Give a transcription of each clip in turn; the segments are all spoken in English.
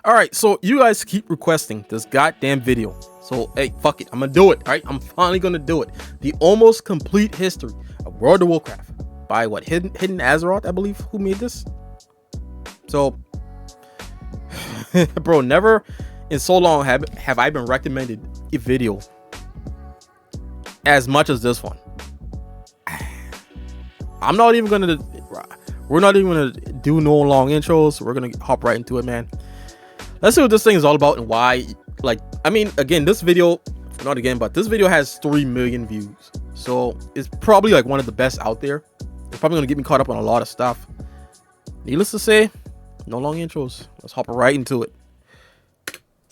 All right, so you guys keep requesting this goddamn video. So, hey, fuck it. I'm gonna do it. All right, I'm finally gonna do it. The almost complete history of World of Warcraft by what Hidden Azeroth, I believe, who made this. So, bro, never in so long have I been recommended a video as much as this one. I'm not even gonna. We're not even gonna do no long intros. We're gonna hop right into it, man. Let's see what this thing is all about and why. Like, I mean, again, this video, not again, but this video has 3 million views. So it's probably like one of the best out there. It's probably gonna get me caught up on a lot of stuff. Needless to say, no long intros. Let's hop right into it.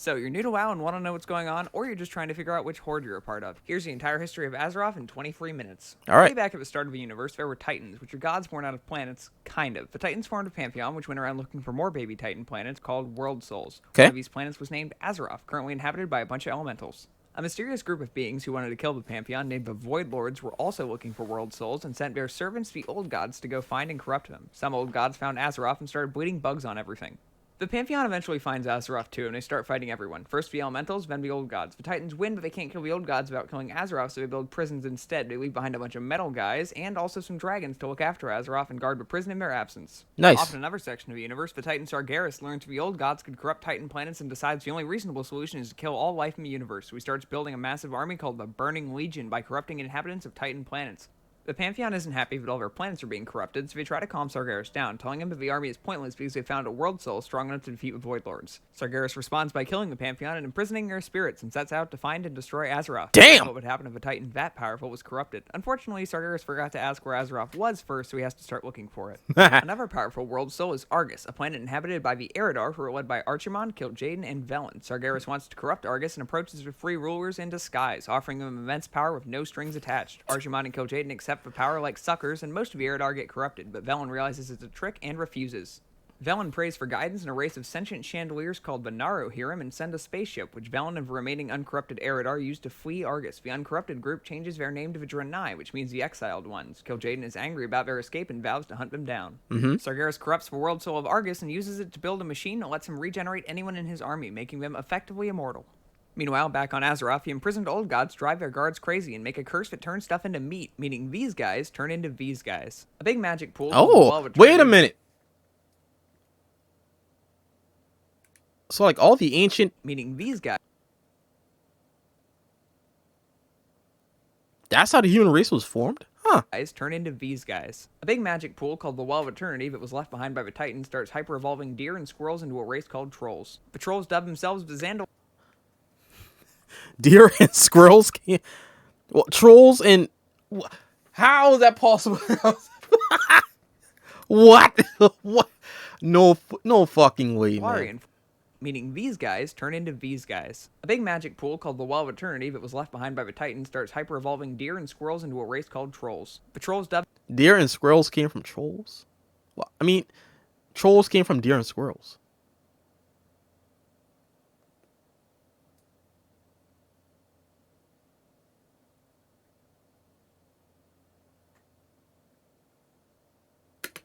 So you're new to WoW and want to know what's going on, or you're just trying to figure out which Horde you're a part of. Here's the entire history of Azeroth in 23 minutes. All right. Way back at the start of the universe, there were Titans, which are gods born out of planets, kind of. The Titans formed a pantheon, which went around looking for more baby Titan planets called World Souls. Okay. One of these planets was named Azeroth, currently inhabited by a bunch of elementals. A mysterious group of beings who wanted to kill the pantheon, named the Void Lords, were also looking for world souls and sent their servants, the old gods, to go find and corrupt them. Some old gods found Azeroth and started bleeding bugs on everything. The Pantheon eventually finds Azeroth too, and they start fighting everyone. First the elementals, then the old gods. The Titans win, but they can't kill the old gods without killing Azeroth, so they build prisons instead. They leave behind a bunch of metal guys, and also some dragons to look after Azeroth and guard the prison in their absence. Nice. Off in another section of the universe, the Titan Sargeras learns the old gods could corrupt Titan planets and decides the only reasonable solution is to kill all life in the universe, so he starts building a massive army called the Burning Legion by corrupting inhabitants of Titan planets. The Pantheon isn't happy that all their planets are being corrupted, so they try to calm Sargeras down, telling him that the army is pointless because they found a world soul strong enough to defeat the Void Lords. Sargeras responds by killing the Pantheon and imprisoning their spirits, and sets out to find and destroy Azeroth. Damn! What would happen if a Titan that powerful was corrupted? Unfortunately, Sargeras forgot to ask where Azeroth was first, so he has to start looking for it. Another powerful world soul is Argus, a planet inhabited by the Eridar, who are led by Archimonde, Kil'jaeden, and Velen. Sargeras wants to corrupt Argus and approaches the free rulers in disguise, offering them immense power with no strings attached. Archimonde and Kil'jaeden accept the power like suckers, and most of the Eridar get corrupted, but Velen realizes it's a trick and refuses. Velen prays for guidance, and a race of sentient chandeliers called Vanaro hear him and send a spaceship, which Velen and the remaining uncorrupted Eridar use to flee Argus. The uncorrupted group changes their name to the Draenei, which means the exiled ones. Kil'jaeden is angry about their escape and vows to hunt them down. Sargeras corrupts the world soul of Argus and uses it to build a machine that lets him regenerate anyone in his army, making them effectively immortal. Meanwhile, back on Azeroth, the imprisoned old gods drive their guards crazy and make a curse that turns stuff into meat, meaning these guys turn into these guys. A big magic pool. Oh, wait a minute. So, like, all the ancient... Meaning these guys. That's how the human race was formed? Huh. Guys turn into these guys. A big magic pool called the Well of Eternity that was left behind by the Titans starts hyper-evolving deer and squirrels into a race called trolls. The trolls dub themselves the Zandal. Deer and squirrels can't... Well, trolls and... How is that possible? What? What? No fucking way, man. Meaning these guys turn into these guys. A big magic pool called the Well of Eternity that was left behind by the Titans starts hyper-evolving deer and squirrels into a race called trolls. The trolls dub... Deer and squirrels came from trolls? Well, I mean, trolls came from deer and squirrels.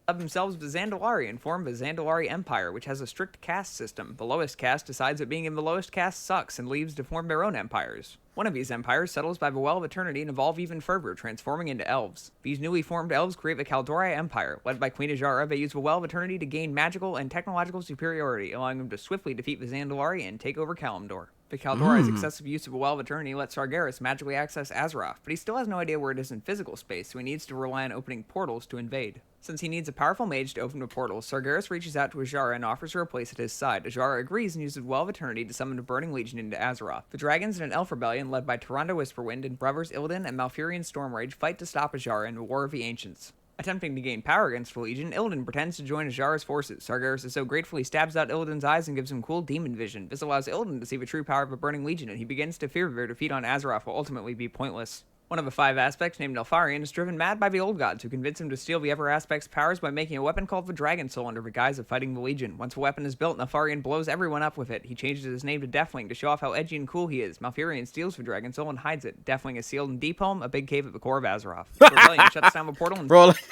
Of themselves the Zandalari and form the Zandalari Empire, which has a strict caste system. The lowest caste decides that being in the lowest caste sucks and leaves to form their own empires. One of these empires settles by the Well of Eternity and evolve even further, transforming into elves. These newly formed elves create the Kaldorei Empire. Led by Queen Azshara, they use the Well of Eternity to gain magical and technological superiority, allowing them to swiftly defeat the Zandalari and take over Kalimdor. The Kaldorai's excessive use of a Well of Eternity lets Sargeras magically access Azeroth, but he still has no idea where it is in physical space, so he needs to rely on opening portals to invade. Since he needs a powerful mage to open the portals, Sargeras reaches out to Azshara and offers her a place at his side. Azshara agrees and uses the Well of Eternity to summon a Burning Legion into Azeroth. The dragons in an elf rebellion led by Tyrande Whisperwind and brothers Illidan and Malfurion Stormrage fight to stop Azshara in the War of the Ancients. Attempting to gain power against the Legion, Illidan pretends to join Azshara's forces. Sargeras is so grateful he stabs out Illidan's eyes and gives him cool demon vision. This allows Illidan to see the true power of a Burning Legion, and he begins to fear their defeat on Azeroth will ultimately be pointless. One of the 5 aspects, named Neltharion, is driven mad by the old gods, who convince him to steal the other aspect's powers by making a weapon called the Dragon Soul under the guise of fighting the Legion. Once the weapon is built, Neltharion blows everyone up with it. He changes his name to Deathwing to show off how edgy and cool he is. Malfurion steals the Dragon Soul and hides it. Deathwing is sealed in Deep Home, a big cave at the core of Azeroth. The rebellion shuts down the portal and... Bro, like...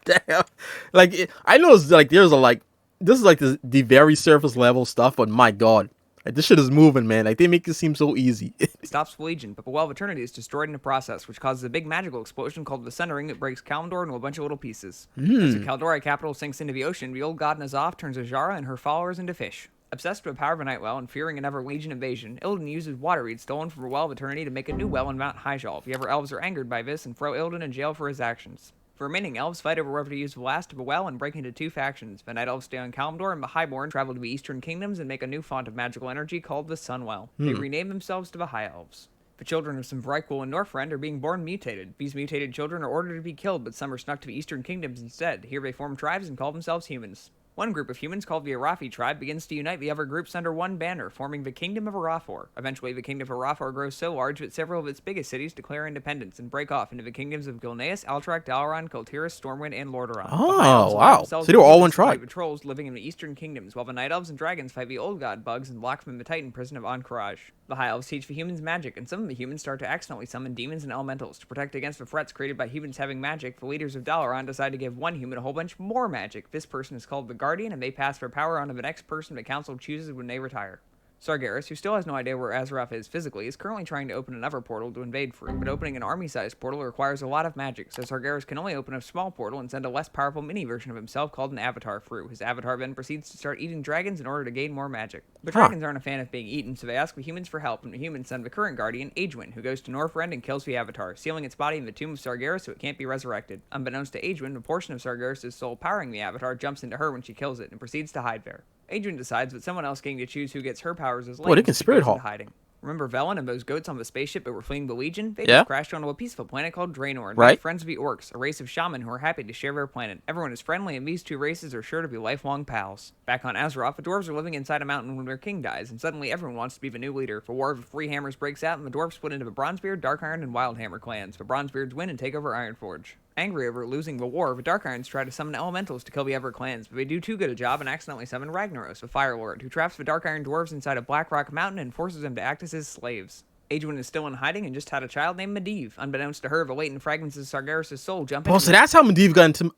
Damn. Like, I know it's like, there's a, like, this is like the very surface level stuff, but my god, like, this shit is moving, man. Like they make it seem so easy. Stops the Legion, but the Well of Eternity is destroyed in the process, which causes a big magical explosion called the Sundering that breaks Kalimdor into a bunch of little pieces. As the Kaldori capital sinks into the ocean, the old god N'Zoth turns Azshara and her followers into fish. Obsessed with the power of a night well and fearing another Legion invasion, Illidan uses water reeds stolen from the Well of Eternity to make a new well in Mount Hyjal. The other elves are angered by this and throw Illidan in jail for his actions. The remaining elves fight over whether to use the last of the well and break into two factions. The Night Elves stay on Kalimdor, and the Highborn travel to the Eastern Kingdoms and make a new font of magical energy called the Sunwell. They rename themselves to the High Elves. The children of some Vrykul and Northrend are being born mutated. These mutated children are ordered to be killed, but some are snuck to the Eastern Kingdoms instead. Here they form tribes and call themselves humans. One group of humans, called the Arathi tribe, begins to unite the other groups under one banner, forming the Kingdom of Arathor. Eventually, the Kingdom of Arathor grows so large that several of its biggest cities declare independence and break off into the kingdoms of Gilneas, Alterac, Dalaran, Kultiras, Stormwind, and Lordaeron. Oh, wow. So they were all one tribe. The trolls living in the Eastern Kingdoms, while the Night Elves and Dragons fight the Old God bugs and lock them in the Titan prison of Ahn'Qiraj. The High Elves teach the humans magic, and some of the humans start to accidentally summon demons and elementals. To protect against the threats created by humans having magic, the leaders of Dalaran decide to give one human a whole bunch more magic. This person is called the Guardian, and they pass their power on to the next person the council chooses when they retire. Sargeras, who still has no idea where Azeroth is physically, is currently trying to open another portal to invade Faerûn, but opening an army-sized portal requires a lot of magic, so Sargeras can only open a small portal and send a less powerful mini-version of himself called an avatar through. His avatar then proceeds to start eating dragons in order to gain more magic. The dragons aren't a fan of being eaten, so they ask the humans for help, and the humans send the current guardian, Aegwynn, who goes to Northrend and kills the avatar, sealing its body in the tomb of Sargeras so it can't be resurrected. Unbeknownst to Aegwynn, a portion of Sargeras' soul powering the avatar jumps into her when she kills it and proceeds to hide there. Aegwynn decides that someone else getting to choose who gets her powers is lame. Oh, they can spirit hop. Hiding. Remember Velen and those goats on the spaceship that were fleeing the Legion? They just crashed onto a peaceful planet called Draenor and made friends of the Orcs, a race of shaman who are happy to share their planet. Everyone is friendly, and these two races are sure to be lifelong pals. Back on Azeroth, the dwarves are living inside a mountain when their king dies, and suddenly everyone wants to be the new leader. The War of the Three Hammers breaks out, and the dwarves split into the Bronzebeard, Darkiron, and Wildhammer clans. The Bronzebeards win and take over Ironforge. Angry over losing the war, the Darkirons try to summon elementals to kill the other clans, but they do too good a job and accidentally summon Ragnaros, a Fire Lord, who traps the Darkiron dwarves inside a Black Rock mountain and forces them to act as his slaves. Aegwynn is still in hiding and just had a child named Medivh. Unbeknownst to her, the latent fragments of Sargeras' soul jump into so that's how Medivh got into...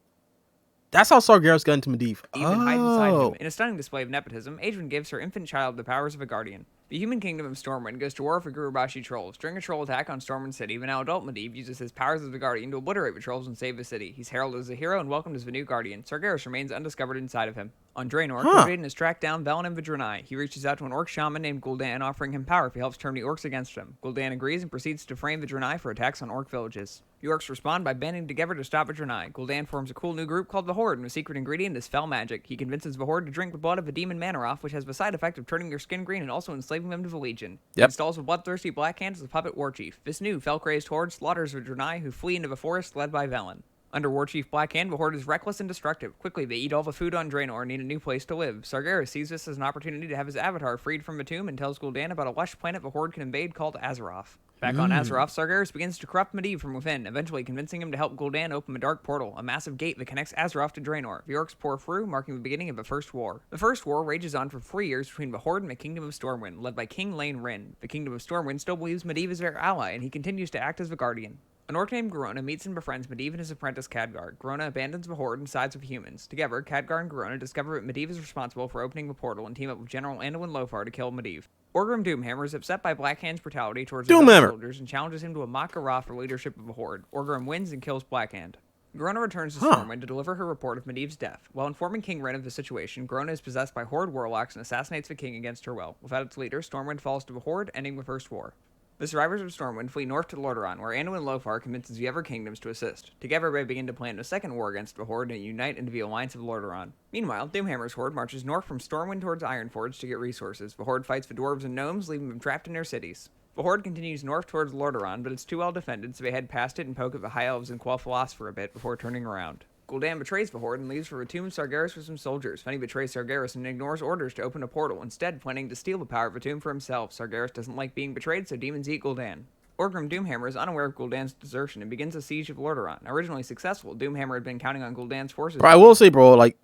That's how Sargeras got into Medivh. Even hide inside him. In a stunning display of nepotism, Aegwynn gives her infant child the powers of a guardian. The human kingdom of Stormwind goes to war with the Gurubashi trolls. During a troll attack on Stormwind City, the now adult Medivh uses his powers as the guardian to obliterate the trolls and save the city. He's heralded as a hero and welcomed as the new guardian. Sargeras remains undiscovered inside of him. On Draenor, Gul'dan has tracked down Velen and the Draenei. He reaches out to an orc shaman named Gul'dan, offering him power if he helps turn the orcs against him. Gul'dan agrees and proceeds to frame the Draenei for attacks on orc villages. The orcs respond by banding together to stop the Draenei. Gul'dan forms a cool new group called the Horde, and the secret ingredient is fell magic. He convinces the Horde to drink the blood of the demon Manaroth, which has the side effect of turning their skin green and also enslaving them to the Legion. He installs a bloodthirsty Black Hand as a puppet warchief. This new fell-crazed Horde slaughters the Draenei, who flee into the forest led by Velen. Under Warchief Black Hand, the Horde is reckless and destructive. Quickly, they eat all the food on Draenor and need a new place to live. Sargeras sees this as an opportunity to have his avatar freed from the tomb and tells Gul'dan about a lush planet the Horde can invade called Azeroth. Back on Azeroth, Sargeras begins to corrupt Medivh from within, eventually convincing him to help Gul'dan open a dark portal, a massive gate that connects Azeroth to Draenor. The orcs pour through, marking the beginning of the First War. The First War rages on for 3 years between the Horde and the Kingdom of Stormwind, led by King Lane Rin. The Kingdom of Stormwind still believes Medivh is their ally, and he continues to act as the Guardian. An orc named Garona meets and befriends Medivh and his apprentice Khadgar. Garona abandons the Horde and sides with humans. Together, Khadgar and Garona discover that Medivh is responsible for opening the portal and team up with General Anduin Lothar to kill Medivh. Orgrim Doomhammer is upset by Black Hand's brutality towards his own soldiers and challenges him to a mock Garroth for leadership of the Horde. Orgrim wins and kills Black Hand. Garona returns to Stormwind to deliver her report of Medivh's death. While informing King Ren of the situation, Garona is possessed by Horde warlocks and assassinates the king against her will. Without its leader, Stormwind falls to the Horde, ending the First War. The survivors of Stormwind flee north to Lordaeron, where Anduin Lothar convinces the other kingdoms to assist. Together, they begin to plan a second war against the Horde and unite into the Alliance of Lordaeron. Meanwhile, Doomhammer's Horde marches north from Stormwind towards Ironforge to get resources. The Horde fights the dwarves and gnomes, leaving them trapped in their cities. The Horde continues north towards Lordaeron, but it's too well defended, so they head past it and poke at the High Elves and Quel'Thalas for a bit before turning around. Gul'dan betrays the Horde and leaves for the tomb of Sargeras with some soldiers. Fenny betrays Sargeras and ignores orders to open a portal, instead planning to steal the power of the tomb for himself. Sargeras doesn't like being betrayed, so demons eat Gul'dan. Orgrim Doomhammer is unaware of Gul'dan's desertion and begins a siege of Lordaeron. Originally successful, Doomhammer had been counting on Gul'dan's forces. Bro, I will say, bro, like,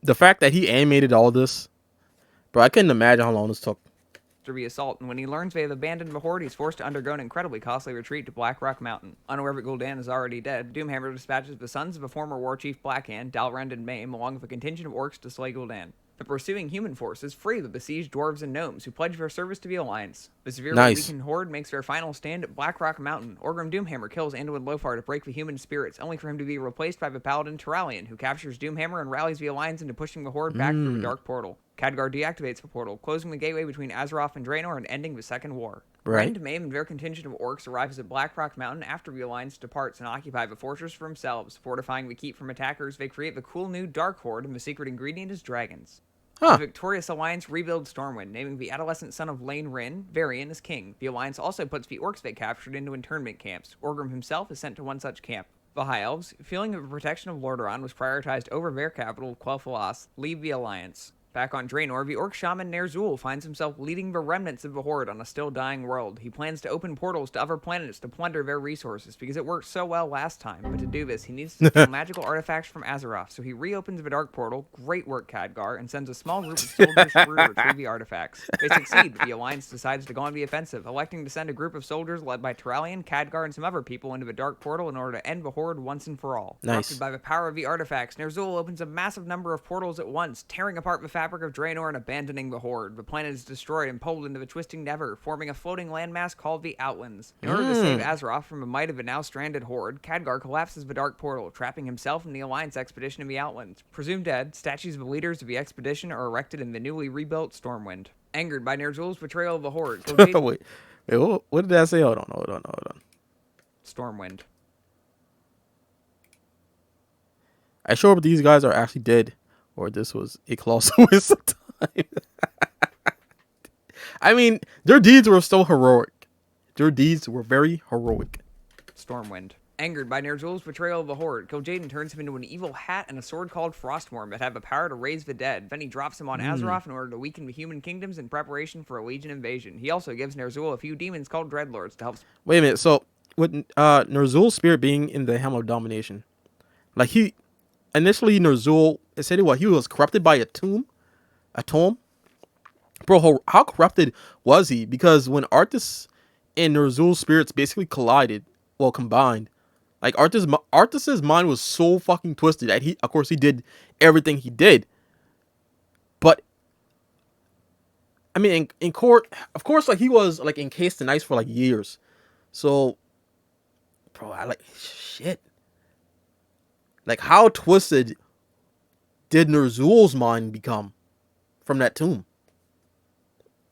the fact that he animated all this, bro, I couldn't imagine how long this took. to re-assault, and when he learns they have abandoned the Horde, he's forced to undergo an incredibly costly retreat to Blackrock Mountain. Unaware that Gul'dan is already dead, Doomhammer dispatches the sons of a former war chief Blackhand, Dalrend and Maim, along with a contingent of orcs to slay Gul'dan. The pursuing human forces free the besieged dwarves and gnomes, who pledge their service to the Alliance. The severely weakened Horde makes their final stand at Blackrock Mountain. Orgrim Doomhammer kills Anduin Lothar to break the human spirits, only for him to be replaced by the paladin Turalian, who captures Doomhammer and rallies the Alliance into pushing the Horde back through the Dark Portal. Khadgar deactivates the portal, closing the gateway between Azeroth and Draenor and ending the Second War. Rend, Maim, and their contingent of orcs arrives at Blackrock Mountain after the Alliance departs and occupy the fortress for themselves. Fortifying the keep from attackers, they create the cool new Dark Horde, and the secret ingredient is dragons. The victorious Alliance rebuilds Stormwind, naming the adolescent son of Lane Rin, Varian, as king. The Alliance also puts the orcs they captured into internment camps. Orgrim himself is sent to one such camp. The High Elves, feeling that the protection of Lordaeron was prioritized over their capital, Quel'Thalas, leave the Alliance. Back on Draenor, the orc shaman Ner'zhul finds himself leading the remnants of the Horde on a still dying world. He plans to open portals to other planets to plunder their resources because it worked so well last time, but to do this, he needs to steal magical artifacts from Azeroth, so he reopens the Dark Portal, great work Khadgar, and sends a small group of soldiers through to retrieve the artifacts. They succeed, but the Alliance decides to go on the offensive, electing to send a group of soldiers led by Turalian, Khadgar, and some other people into the Dark Portal in order to end the Horde once and for all. Corrupted by the power of the artifacts, Ner'zhul opens a massive number of portals at once, tearing apart the fabric of Draenor and abandoning the Horde. The planet is destroyed and pulled into the twisting never, forming a floating landmass called the Outlands. In order to save Azeroth from the might of the now stranded Horde, Khadgar collapses the Dark Portal, trapping himself and the Alliance expedition in the Outlands. Presumed dead, statues of the leaders of the expedition are erected in the newly rebuilt Stormwind. Angered by Ner'zhul's betrayal of the Horde, wait, what did that say? Hold on. Stormwind. I sure these guys are actually dead, or this was a colossal waste of time. I mean, their deeds were still heroic. Their deeds were very heroic. Stormwind. Angered by Ner'zhul's betrayal of the Horde, Kil'jaeden turns him into an evil hat and a sword called Frostworm that have the power to raise the dead. Then he drops him on Azeroth in order to weaken the human kingdoms in preparation for a Legion invasion. He also gives Ner'zhul a few demons called Dreadlords to help... Wait a minute, so with Ner'zhul's spirit being in the Helm of Domination, like initially Ner'zhul, it said he was corrupted by a tomb? A tome? Bro, how corrupted was he? Because when Arthas and Ner'zhul's spirits basically combined, like Arthas's mind was so fucking twisted that he did everything he did. But I mean, in court, of course, like he was like encased in ice for like years. So, bro, shit. Like, how twisted did Ner'zhul's mind become from that tomb?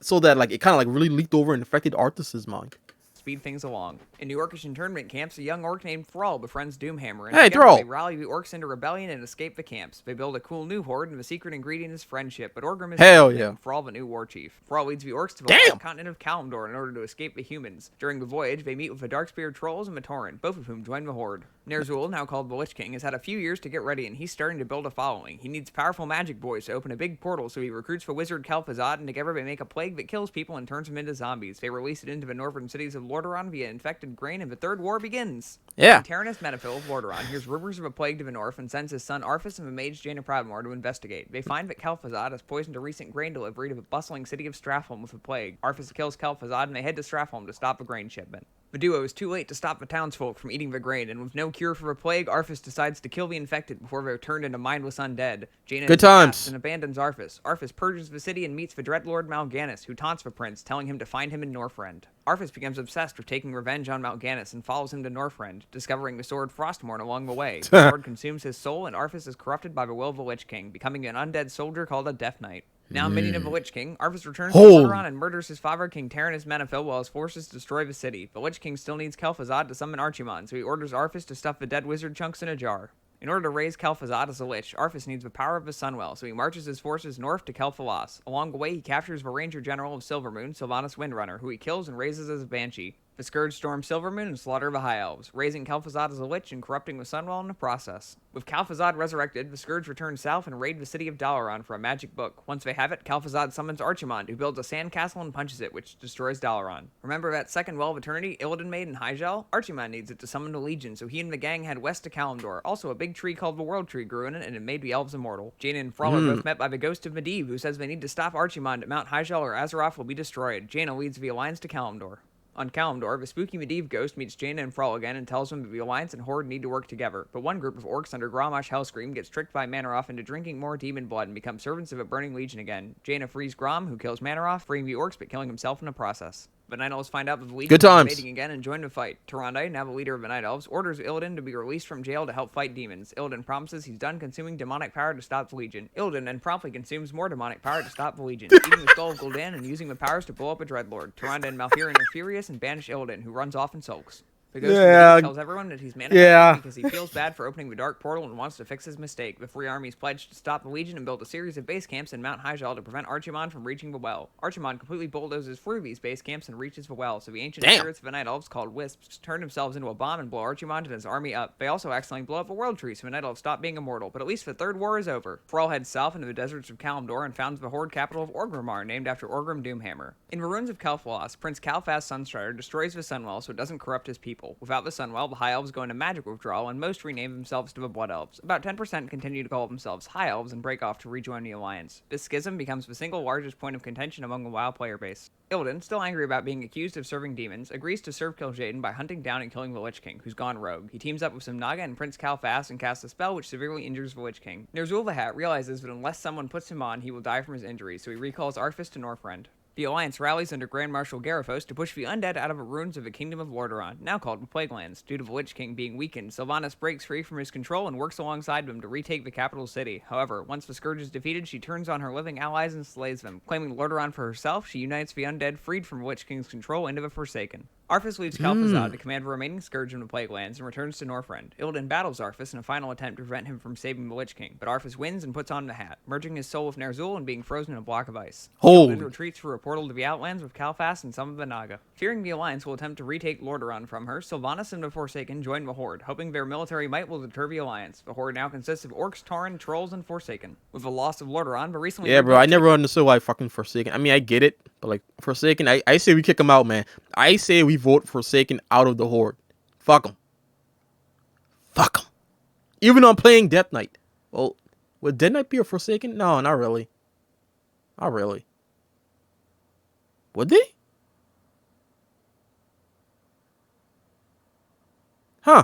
So that like it kind of like really leaked over and affected Arthas's mind. Speed things along. In New Orcish internment camps, a young orc named Thrall befriends Doomhammer, and Thrall! They rally the orcs into rebellion and escape the camps. They build a cool new horde, and the secret ingredient is friendship, but Orgrim is Thrall the new war chief. Thrall leads the orcs to the lost continent of Kalimdor in order to escape the humans. During the voyage, they meet with the Darkspear trolls and Matoran, both of whom join the horde. Ner'zhul, now called the Lich King, has had a few years to get ready, and he's starting to build a following. He needs powerful magic boys to open a big portal, so he recruits the wizard Kel'Thuzad, and together they make a plague that kills people and turns them into zombies. They release it into the northern cities of Lordaeron via infected grain, and the Third War begins. Taranis Menethil of Lordaeron hears rumors of a plague to the north and sends his son Arthas and the mage Jaina Pradmore to investigate. They find that Kel'Thuzad has poisoned a recent grain delivery to the bustling city of Stratholme with a plague. Arthas kills Kel'Thuzad, and they head to Stratholme to stop the grain shipment. The duo is too late to stop the townsfolk from eating the grain, and with no cure for the plague, Arthas decides to kill the infected before they're turned into mindless undead. Jaina and abandons Arthas. Arthas purges the city and meets the Dreadlord Mal'Ganis, who taunts the prince, telling him to find him in Northrend. Arthas becomes obsessed with taking revenge on Mal'Ganis and follows him to Northrend, discovering the sword Frostmourne along the way. The sword consumes his soul, and Arthas is corrupted by the will of the Lich King, becoming an undead soldier called a Death Knight. Now minion of the Lich King, Arthas returns to Lordaeron and murders his father, King Taranis Menethil, while his forces destroy the city. The Lich King still needs Kel'Thuzad to summon Archimon, so he orders Arthas to stuff the dead wizard chunks in a jar. In order to raise Kel'Thuzad as a Lich, Arthas needs the power of the Sunwell, so he marches his forces north to Kel'Thalas. Along the way, he captures the Ranger General of Silvermoon, Sylvanas Windrunner, who he kills and raises as a Banshee. The Scourge storm Silvermoon and slaughter the High Elves, raising Kel'Thuzad as a lich and corrupting the Sunwell in the process. With Kel'Thuzad resurrected, the Scourge return south and raid the city of Dalaran for a magic book. Once they have it, Kel'Thuzad summons Archimond, who builds a sand castle and punches it, which destroys Dalaran. Remember that second Well of Eternity Illidan made in Hyjal? Archimond needs it to summon the Legion, so he and the gang head west to Kalimdor. Also, a big tree called the World Tree grew in it, and it made the elves immortal. Jaina and Thrall are both met by the ghost of Medivh, who says they need to stop Archimond at Mount Hyjal or Azeroth will be destroyed. Jaina leads the alliance to Kalimdor. On Kalimdor, the spooky Medivh ghost meets Jaina and Thrall again and tells them that the Alliance and Horde need to work together, but one group of orcs under Grommash Hellscream gets tricked by Manaroth into drinking more demon blood and become servants of a burning legion again. Jaina frees Grom, who kills Manaroth, freeing the orcs but killing himself in the process. The Night Elves find out that the Legion is invading again and join the fight. Tyrande, now the leader of the Night Elves, orders Illidan to be released from jail to help fight demons. Illidan promises he's done consuming demonic power to stop the Legion. Illidan then promptly consumes more demonic power to stop the Legion, eating the skull of Gul'dan and using the powers to blow up a Dreadlord. Tyrande and Malfurion are furious and banish Illidan, who runs off and sulks. The ghost of Medivh tells everyone that he's manifesting because he feels bad for opening the dark portal and wants to fix his mistake. The three armies pledge to stop the Legion and build a series of base camps in Mount Hyjal to prevent Archimond from reaching the well. Archimond completely bulldozes through these base camps and reaches the well, so the ancient spirits of the Night Elves, called Wisps, turn themselves into a bomb and blow Archimond and his army up. They also accidentally blow up a World Tree, so the Night Elves stop being immortal, but at least the Third War is over. Thrall heads south into the deserts of Kalimdor and founds the Horde capital of Orgrimmar, named after Orgrim Doomhammer. In the ruins of Kel'Thuzad, Prince Calphas Sunstrider destroys the Sunwell so it doesn't corrupt his people. Without the Sunwell, the High Elves go into magic withdrawal, and most rename themselves to the Blood Elves. About 10% continue to call themselves High Elves and break off to rejoin the Alliance. This schism becomes the single largest point of contention among the WoW player base. Illidan, still angry about being accused of serving demons, agrees to serve Kil'jaeden by hunting down and killing the Lich King, who's gone rogue. He teams up with some Naga and Prince Calphas and casts a spell which severely injures the Lich King. Ner'zhul the Hat realizes that unless someone puts him on, he will die from his injuries, so he recalls Arthas to Northrend. The Alliance rallies under Grand Marshal Garithos to push the undead out of the ruins of the Kingdom of Lordaeron, now called the Plaguelands. Due to the Lich King being weakened, Sylvanas breaks free from his control and works alongside them to retake the capital city. However, once the Scourge is defeated, she turns on her living allies and slays them. Claiming Lordaeron for herself, she unites the undead freed from Lich King's control into the Forsaken. Arthas leads Kel'Thuzad to command the remaining Scourge in the Plaguelands and returns to Northrend. Illidan battles Arthas in a final attempt to prevent him from saving the Lich King, but Arthas wins and puts on the hat, merging his soul with Ner'zhul and being frozen in a block of ice. Illidan retreats through a portal to the Outlands with Calphas and some of the Naga. Fearing the Alliance will attempt to retake Lordaeron from her, Sylvanas and the Forsaken join the Horde, hoping their military might will deter the Alliance. The Horde now consists of Orcs, Tauren, Trolls, and Forsaken. With the loss of Lordaeron, but recently... Yeah, bro, I never understood why fucking Forsaken... I mean, I get it, but like, Forsaken, I say we kick him out, man. I say we vote Forsaken out of the Horde. Fuck him. Fuck him. Even on playing Death Knight. Well, would Death Knight be a Forsaken? No, not really. Not really. Would they? Huh.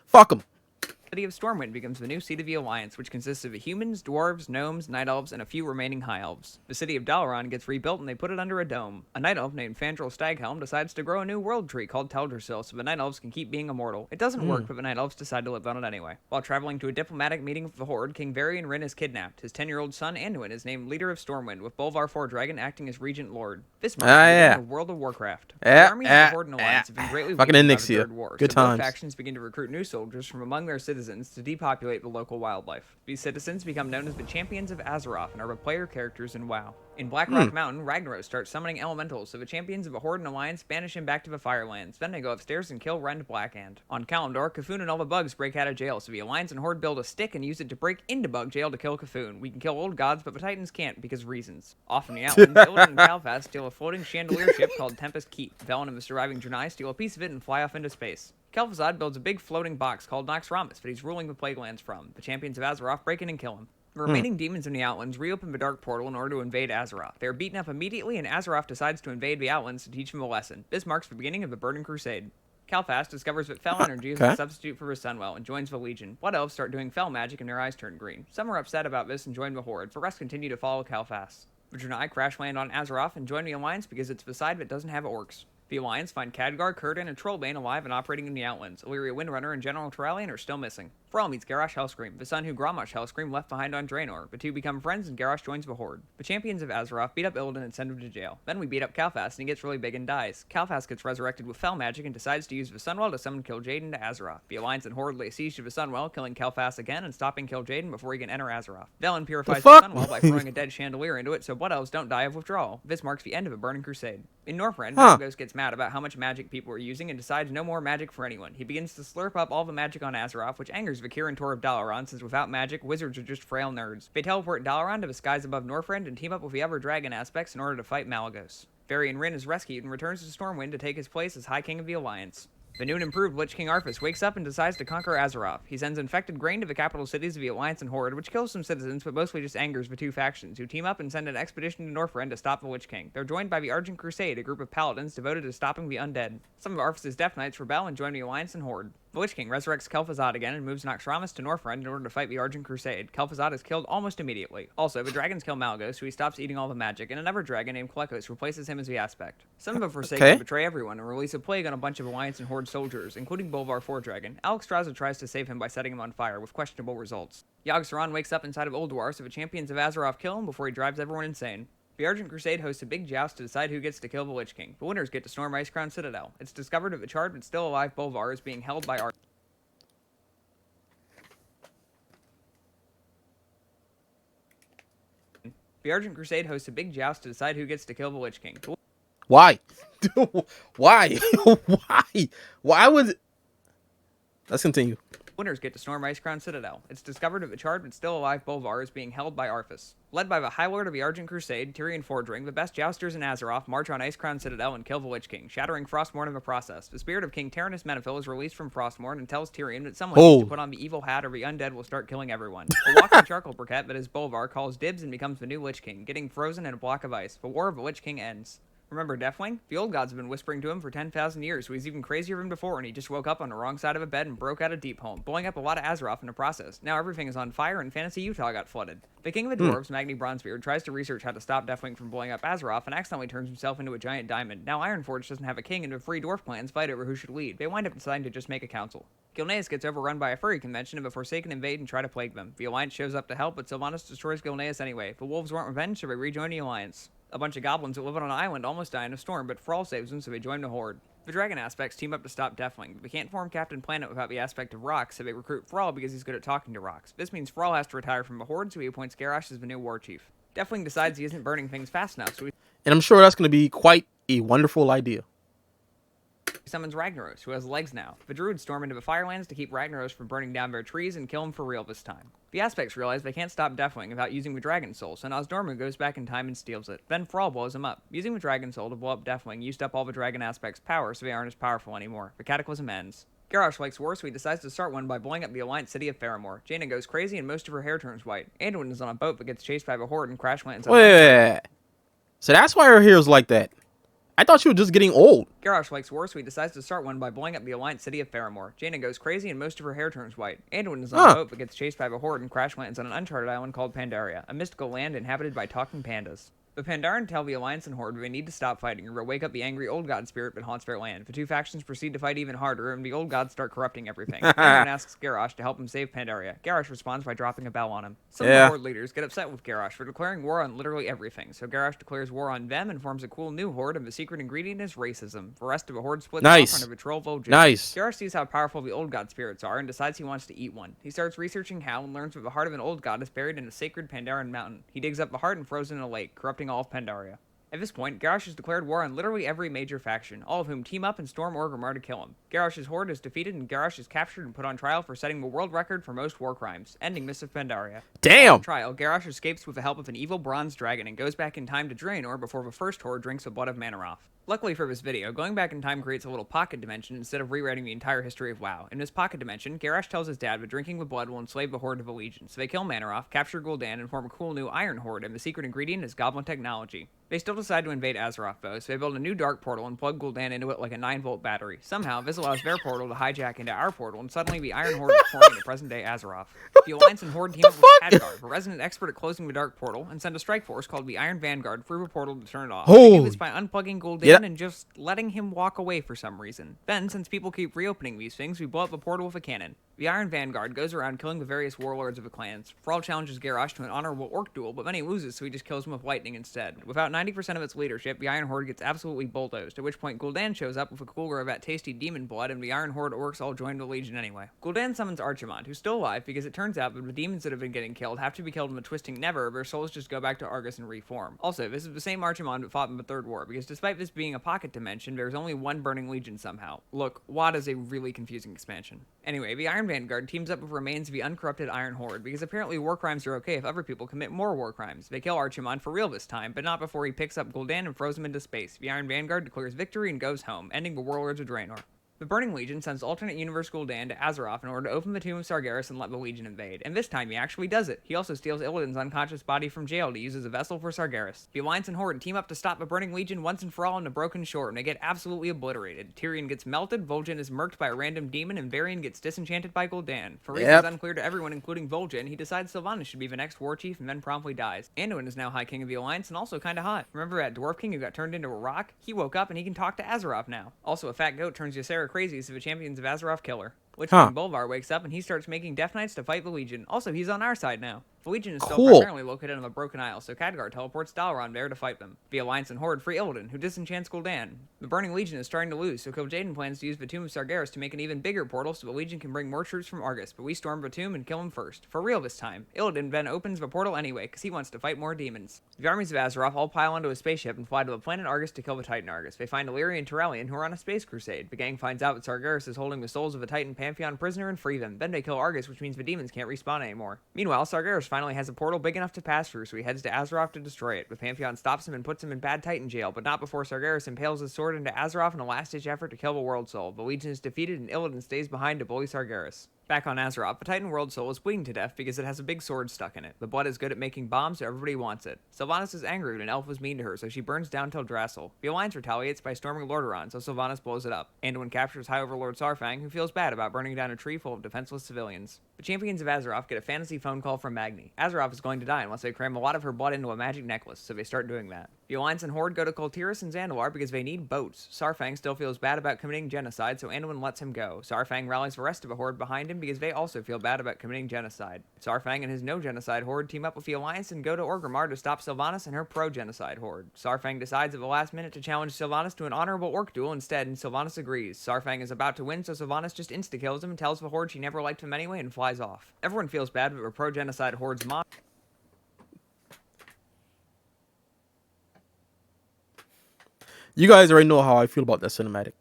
Fuck them. The city of Stormwind becomes the new seat of the Alliance, which consists of humans, dwarves, gnomes, night elves, and a few remaining high elves. The city of Dalaran gets rebuilt and they put it under a dome. A night elf named Fandral Staghelm decides to grow a new world tree called Teldrassil so the night elves can keep being immortal. It doesn't work, but the night elves decide to live on it anyway. While traveling to a diplomatic meeting with the Horde, King Varian Wrynn is kidnapped. His 10-year-old son Anduin is named leader of Stormwind, with Bolvar Fordragon acting as regent lord. This marks the beginning of World of Warcraft. The armies of the Horde and Alliance have been greatly weakened by the Third War, so both factions begin to recruit new soldiers from among their citizens to depopulate the local wildlife. These citizens become known as the Champions of Azeroth and are the player characters in WoW. In Blackrock Mountain, Ragnaros starts summoning elementals, so the champions of the Horde and Alliance banish him back to the Firelands. Then they go upstairs and kill Rend Blackhand. On Kalimdor, Cthulhu and all the bugs break out of jail, so the Alliance and Horde build a stick and use it to break into bug jail to kill Cthulhu. We can kill old gods, but the Titans can't, because reasons. Off in the Outlands, Illidan and Calphas steal a floating chandelier ship called Tempest Keep. Velen and the surviving Draenei steal a piece of it and fly off into space. Kel'Thuzad builds a big floating box called Naxxramas that he's ruling the Plaguelands from. The champions of Azeroth break in and kill him. The remaining demons in the Outlands reopen the Dark Portal in order to invade Azeroth. They are beaten up immediately, and Azeroth decides to invade the Outlands to teach them a lesson. This marks the beginning of the Burning Crusade. Calphas discovers that Fel energy is a substitute for his Sunwell and joins the Legion. Blood Elves start doing Fel magic and their eyes turn green. Some are upset about this and join the Horde. The rest continue to follow Calphas. The Draenei crash land on Azeroth and join the Alliance because it's the side that doesn't have orcs. The Alliance find Khadgar, Círdan, and Trollbane alive and operating in the Outlands. Illyria Windrunner and General Turalyon are still missing. Thrall meets Garrosh Hellscream, the son who Grommash Hellscream left behind on Draenor. The two become friends and Garrosh joins the Horde. The champions of Azeroth beat up Illidan and send him to jail. Then we beat up Kalphas and he gets really big and dies. Kalphas gets resurrected with Fel magic and decides to use the Sunwell to summon Kil'jaeden to Azeroth. The Alliance and Horde lay siege to the Sunwell, killing Kalphas again and stopping Kil'jaeden before he can enter Azeroth. Velen purifies the Sunwell by throwing a dead chandelier into it so Blood Elves don't die of withdrawal. This marks the end of a Burning Crusade. In Northrend, Malygos gets mad about how much magic people are using and decides no more magic for anyone. He begins to slurp up all the magic on Azeroth, which angers Vakir and Tor of Dalaran, since without magic, wizards are just frail nerds. They teleport Dalaran to the skies above Northrend and team up with the other dragon aspects in order to fight Malygos. Varian Wrynn is rescued and returns to Stormwind to take his place as High King of the Alliance. The new and improved Lich King Arthas wakes up and decides to conquer Azeroth. He sends infected grain to the capital cities of the Alliance and Horde, which kills some citizens but mostly just angers the two factions, who team up and send an expedition to Northrend to stop the Lich King. They're joined by the Argent Crusade, a group of paladins devoted to stopping the undead. Some of Arthas' Death Knights rebel and join the Alliance and Horde. The Lich King resurrects Kel'Thuzad again and moves Naxxramas to Northrend in order to fight the Argent Crusade. Kel'Thuzad is killed almost immediately. Also, the dragons kill Malygos, so he stops eating all the magic, and another dragon named Klekos replaces him as the Aspect. Some of the Forsaken betray everyone and release a plague on a bunch of Alliance and Horde soldiers, including Bolvar 4 Dragon. Alexstrasza tries to save him by setting him on fire, with questionable results. Yogg-Saron wakes up inside of Ulduar, so the champions of Azeroth kill him before he drives everyone insane. The Argent Crusade hosts a big joust to decide who gets to kill the Lich King. The winners get to storm Icecrown Citadel. It's discovered that the charred but still alive Bolvar is being held by The Argent Crusade hosts a big joust to decide who gets to kill the Lich King. Why? Why? Why? Why would... Let's continue. Winners get to storm Icecrown Citadel. It's discovered that the charred but still alive Bolvar is being held by Arthas. Led by the High Lord of the Argent Crusade, Tyrion Fordring, the best jousters in Azeroth march on Icecrown Citadel and kill the Lich King, shattering Frostmourne in the process. The spirit of King Tyrannus Menethil is released from Frostmourne and tells Tyrion that someone needs to put on the evil hat or the undead will start killing everyone. The walking charcoal briquette that is Bolvar calls dibs and becomes the new Lich King, getting frozen in a block of ice. The War of the Lich King ends. Remember Deathwing? The old gods have been whispering to him for 10,000 years, so he's even crazier than before, and he just woke up on the wrong side of a bed and broke out a deep home, blowing up a lot of Azeroth in the process. Now everything is on fire, and Fantasy Utah got flooded. The king of the dwarves, Magni Bronzebeard, tries to research how to stop Deathwing from blowing up Azeroth, and accidentally turns himself into a giant diamond. Now Ironforge doesn't have a king, and the three dwarf clans fight over who should lead. They wind up deciding to just make a council. Gilneas gets overrun by a furry convention, and the Forsaken invade and try to plague them. The Alliance shows up to help, but Sylvanas destroys Gilneas anyway. The wolves want revenge, so they rejoin the Alliance. A bunch of goblins that live on an island almost die in a storm, but Thrall saves them, so they join the Horde. The dragon aspects team up to stop Deathwing. They can't form Captain Planet without the aspect of rocks, so they recruit Thrall because he's good at talking to rocks. This means Thrall has to retire from the Horde, so he appoints Garrosh as the new war chief. Deathwing decides he isn't burning things fast enough, so he And I'm sure that's going to be quite a wonderful idea. summons Ragnaros, who has legs now. The druids storm into the Firelands to keep Ragnaros from burning down their trees and kill him for real this time. The aspects realize they can't stop Deathwing without using the Dragon Soul, so Nosdormu goes back in time and steals it. Then Thrall blows him up. Using the Dragon Soul to blow up Deathwing used up all the Dragon aspects' power, so they aren't as powerful anymore. The Cataclysm ends. Garrosh likes war, so he decides to start one by blowing up the Alliance city of Faramore. Jaina goes crazy and most of her hair turns white. Anduin is on a boat but gets chased by the Horde and crash lands on Wait. So that's why her hair is like that. I thought she was just getting old. Garrosh likes war, so he decides to start one by blowing up the Alliance city of Faramore. Jaina goes crazy and most of her hair turns white. Anduin is on a boat but gets chased by the Horde and crash lands on an uncharted island called Pandaria, a mystical land inhabited by talking pandas. The Pandaren tell the Alliance and Horde they need to stop fighting or they'll wake up the angry old god spirit that haunts their land. The two factions proceed to fight even harder, and the old gods start corrupting everything. Anduin asks Garrosh to help him save Pandaria. Garrosh responds by dropping a bell on him. Some of the Horde leaders get upset with Garrosh for declaring war on literally everything, so Garrosh declares war on them and forms a cool new Horde, and the secret ingredient is racism. The rest of the Horde splits off under the troll Vol'jin. Garrosh sees how powerful the old god spirits are and decides he wants to eat one. He starts researching how and learns that the heart of an old god is buried in a sacred Pandaren mountain. He digs up the heart and throws it in a lake, corrupting all of Pandaria. At this point, Garrosh has declared war on literally every major faction, all of whom team up and storm Orgrimmar to kill him. Garrosh's horde is defeated and Garrosh is captured and put on trial for setting the world record for most war crimes, ending Mists of Pandaria. Damn! On trial, Garrosh escapes with the help of an evil bronze dragon and goes back in time to Draenor before the first horde drinks the blood of Manaroth. Luckily for this video, going back in time creates a little pocket dimension instead of rewriting the entire history of WoW. In this pocket dimension, Garrosh tells his dad that drinking the blood will enslave the Horde of the Legion, so they kill Manaroth, capture Gul'dan, and form a cool new Iron Horde, and the secret ingredient is Goblin technology. They still decide to invade Azeroth though, so they build a new dark portal and plug Gul'dan into it like a 9-volt battery. Somehow, this allows their portal to hijack into our portal, and suddenly the Iron Horde is forming in present-day Azeroth. The Alliance and Horde team up with Khadgar, a resident expert at closing the dark portal, and send a strike force called the Iron Vanguard through the portal to turn it off. They do this by unplugging Gul'dan and just letting him walk away for some reason. Then, since people keep reopening these things, we blow up the portal with a cannon. The Iron Vanguard goes around killing the various warlords of the clans. Thrall challenges Garrosh to an honorable orc duel, but then he loses, so he just kills him with lightning instead. Without 90% of its leadership, the Iron Horde gets absolutely bulldozed, at which point Gul'dan shows up with a cooler of that tasty demon blood, and the Iron Horde orcs all join the Legion anyway. Gul'dan summons Archimond, who's still alive because it turns out that the demons that have been getting killed have to be killed in the Twisting Never, or their souls just go back to Argus and reform. Also, this is the same Archimond that fought in the Third War, because despite this being a pocket dimension, there's only one Burning Legion somehow. Look, WoD is a really confusing expansion. Anyway, the Iron Vanguard teams up with remains of the uncorrupted Iron Horde, because apparently war crimes are okay if other people commit more war crimes. They kill Archimond for real this time, but not before he picks up Gul'dan and throws him into space. The Iron Vanguard declares victory and goes home, ending the Warlords of Draenor. The Burning Legion sends alternate universe Gul'dan to Azeroth in order to open the tomb of Sargeras and let the Legion invade, and this time he actually does it. He also steals Illidan's unconscious body from jail to use as a vessel for Sargeras. The Alliance and Horde team up to stop the Burning Legion once and for all in the Broken Shore, and they get absolutely obliterated. Tyrion gets melted, Vol'jin is murked by a random demon, and Varian gets disenchanted by Gul'dan. For reasons unclear to everyone, including Vol'jin, he decides Sylvanas should be the next war chief and then promptly dies. Anduin is now High King of the Alliance and also kinda hot. Remember that Dwarf King who got turned into a rock? He woke up and he can talk to Azeroth now. Also, a fat goat turns Ysera crazy, so the champions of Azeroth kill her. Lich King Bolvar wakes up and he starts making Death Knights to fight the Legion. Also, he's on our side now. The Legion is still primarily located on the Broken Isle, so Khadgar teleports Dalaran there to fight them. The Alliance and Horde free Illidan, who disenchants Gul'dan. The Burning Legion is starting to lose, so Kil'jaeden plans to use the Tomb of Sargeras to make an even bigger portal so the Legion can bring more troops from Argus, but we storm the tomb and kill him first. For real this time. Illidan then opens the portal anyway, because he wants to fight more demons. The armies of Azeroth all pile onto a spaceship and fly to the planet Argus to kill the Titan Argus. They find Illyria and Turallion, who are on a space crusade. The gang finds out that Sargeras is holding the souls of a Titan Pantheon prisoner and free them. Then they kill Argus, which means the demons can't respawn anymore. Meanwhile, Sargeras finally has a portal big enough to pass through, so he heads to Azeroth to destroy it. The Pantheon stops him and puts him in Bad Titan jail, but not before Sargeras impales his sword into Azeroth in a last-ditch effort to kill the World Soul. The Legion is defeated and Illidan stays behind to bully Sargeras. Back on Azeroth, the Titan World Soul is bleeding to death because it has a big sword stuck in it. The blood is good at making bombs, so everybody wants it. Sylvanas is angry when an elf was mean to her, so she burns down Teldrassil. The Alliance retaliates by storming Lordaeron, so Sylvanas blows it up. Anduin captures High Overlord Saurfang, who feels bad about burning down a tree full of defenseless civilians. The champions of Azeroth get a fantasy phone call from Magni. Azeroth is going to die unless they cram a lot of her blood into a magic necklace, so they start doing that. The Alliance and Horde go to Kultiras and Zandalar because they need boats. Saurfang still feels bad about committing genocide, so Anduin lets him go. Saurfang rallies the rest of the Horde behind him because they also feel bad about committing genocide. Saurfang and his no-genocide Horde team up with the Alliance and go to Orgrimmar to stop Sylvanas and her pro-genocide Horde. Saurfang decides at the last minute to challenge Sylvanas to an honorable orc duel instead, and Sylvanas agrees. Saurfang is about to win, so Sylvanas just insta-kills him and tells the Horde she never liked him anyway and flies off. Everyone feels bad, but the pro-genocide Horde's mom. You guys already know how I feel about that cinematic.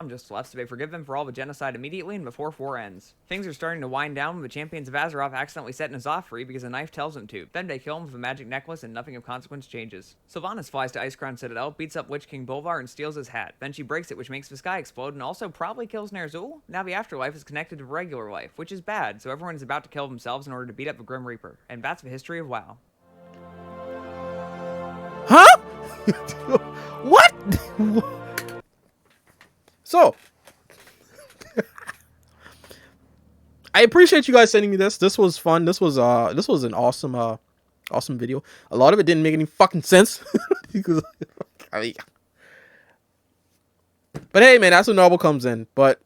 I'm just left, so they forgive them for all the genocide immediately and before 4 ends. Things are starting to wind down when the champions of Azeroth accidentally set N'Zoth free because a knife tells them to. Then they kill him with a magic necklace and nothing of consequence changes. Sylvanas flies to Icecrown Citadel, beats up Lich King Bolvar and steals his hat. Then she breaks it, which makes the sky explode and also probably kills Ner'zhul. Now the afterlife is connected to regular life, which is bad, so everyone is about to kill themselves in order to beat up the Grim Reaper. And that's the history of WoW. Huh? What? So, I appreciate you guys sending me this. This was fun. This was an awesome video. A lot of it didn't make any fucking sense. Because, I mean, but hey, man, that's when Novel comes in. But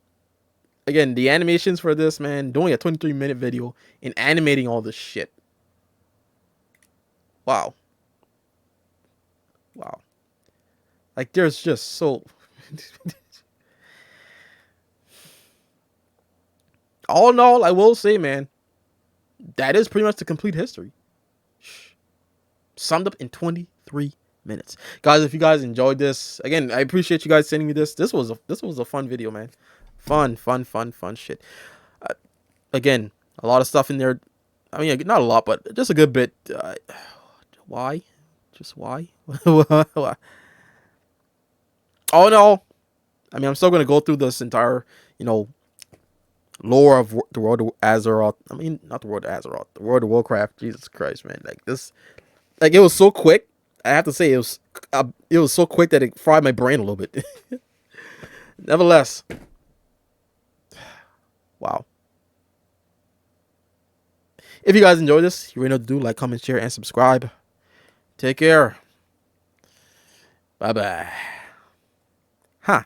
again, the animations for this, man, doing a 23-minute video and animating all this shit. Wow. Like, there's just so... All in all, I will say, man, that is pretty much the complete history. Summed up in 23 minutes. Guys, if you guys enjoyed this, again, I appreciate you guys sending me this. This was a fun video, man. Fun shit. Again, a lot of stuff in there. I mean, not a lot, but just a good bit. Why? Just why? All in all, I mean, I'm still going to go through this entire, lore of the world of Azeroth. I mean, not the world of Azeroth, the world of Warcraft. Jesus Christ, man! Like this, like it was so quick. I have to say it was so quick that it fried my brain a little bit. Nevertheless, wow. If you guys enjoyed this, you already know what to do. Like, comment, share, and subscribe. Take care. Bye bye. Huh.